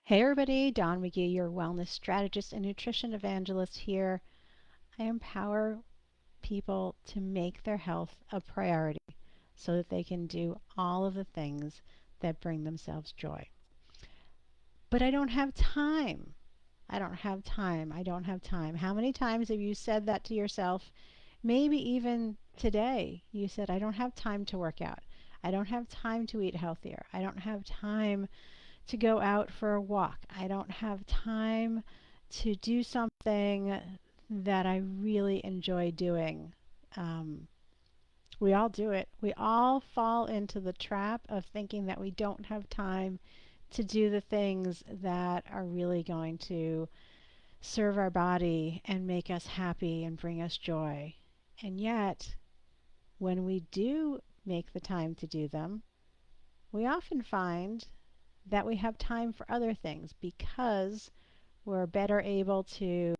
Hey everybody, Dawn McGee, your wellness strategist and nutrition evangelist here. I empower people to make their health a priority so that they can do all of the things that bring themselves joy. But I don't have time. I don't have time. I don't have time. How many times have you said that to yourself? Maybe even today you said, I don't have time to work out. I don't have time to eat healthier. I don't have time to go out for a walk. I don't have time to do something that I really enjoy doing. Um, we all do it. We all fall into the trap of thinking that we don't have time to do the things that are really going to serve our body and make us happy and bring us joy. And yet, when we do make the time to do them, we often find that we have time for other things because we're better able to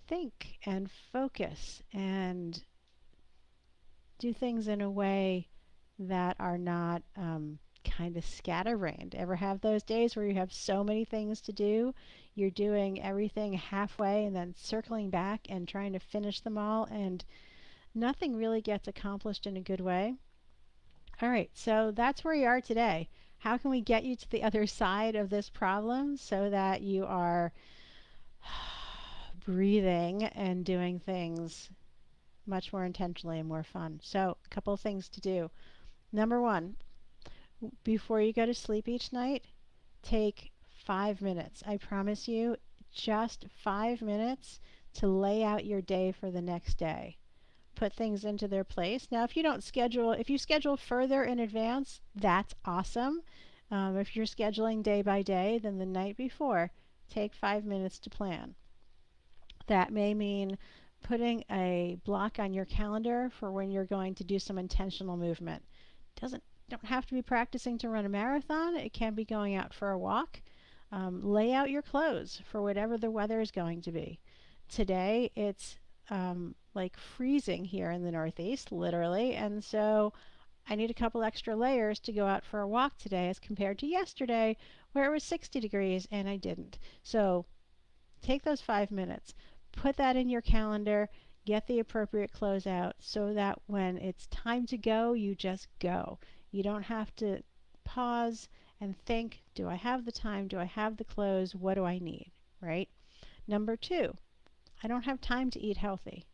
think and focus and do things in a way that are not kind of scatterbrained. Ever have those days where you have so many things to do, you're doing everything halfway and then circling back and trying to finish them all, and nothing really gets accomplished in a good way? All right, so that's where you are today. How can we get you to the other side of this problem so that you are breathing and doing things much more intentionally and more fun? So, a couple of things to do. Number one, before you go to sleep each night, take 5 minutes. I promise you, just 5 minutes to lay out your day for the next day. Put things into their place. Now, if you schedule further in advance, that's awesome. If you're scheduling day by day, then the night before, take 5 minutes to plan. That may mean putting a block on your calendar for when you're going to do some intentional movement. Doesn't don't have to be practicing to run a marathon. It can be going out for a walk. Lay out your clothes for whatever the weather is going to be. Today it's like freezing here in the Northeast, literally, and so I need a couple extra layers to go out for a walk today as compared to yesterday where it was 60 degrees and I didn't. So take those 5 minutes, put that in your calendar, get the appropriate clothes out so that when it's time to go, you just go. You don't have to pause and think, do I have the time? Do I have the clothes? What do I need? Right? Number two, I don't have time to eat healthy.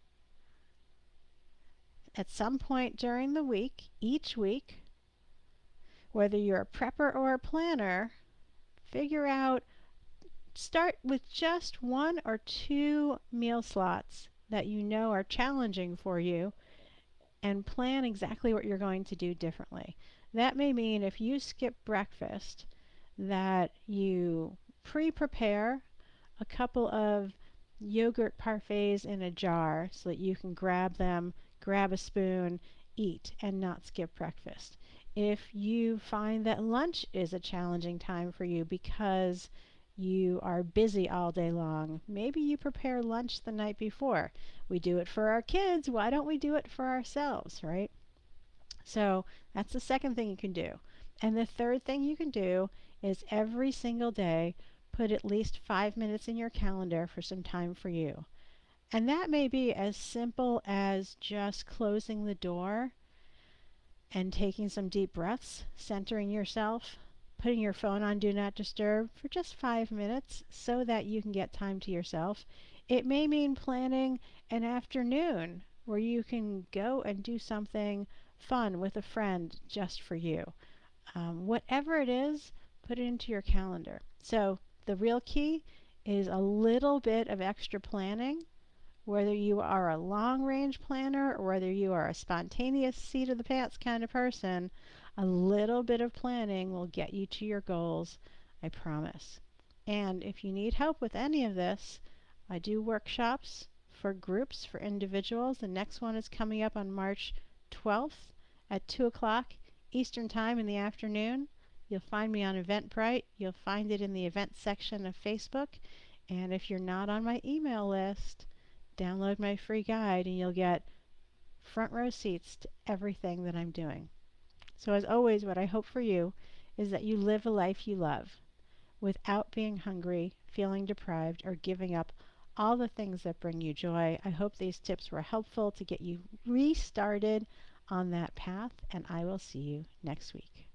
At some point during the week, each week, whether you're a prepper or a planner, figure out, start with just one or two meal slots that you know are challenging for you and plan exactly what you're going to do differently. That may mean if you skip breakfast, that you pre-prepare a couple of yogurt parfaits in a jar so that you can grab them, grab a spoon, eat, and not skip breakfast. If you find that lunch is a challenging time for you because you are busy all day long, maybe you prepare lunch the night before. We do it for our kids. Why don't we do it for ourselves, right? So that's the second thing you can do. And the third thing you can do is every single day put at least 5 minutes in your calendar for some time for you. And that may be as simple as just closing the door and taking some deep breaths, centering yourself, putting your phone on Do Not Disturb for just 5 minutes so that you can get time to yourself. It may mean planning an afternoon where you can go and do something fun with a friend just for you. Whatever it is, put it into your calendar. So the real key is a little bit of extra planning, whether you are a long range planner or whether you are a spontaneous seat of the pants kind of person. A little bit of planning will get you to your goals, I promise. And if you need help with any of this, I do workshops for groups, for individuals. The next one is coming up on March 12th at 2 o'clock Eastern Time in the afternoon. You'll find me on Eventbrite. You'll find it in the events section of Facebook. And if you're not on my email list, download my free guide and you'll get front row seats to everything that I'm doing. So as always, what I hope for you is that you live a life you love. without being hungry, feeling deprived, or giving up all the things that bring you joy. I hope these tips were helpful to get you restarted on that path, and I will see you next week.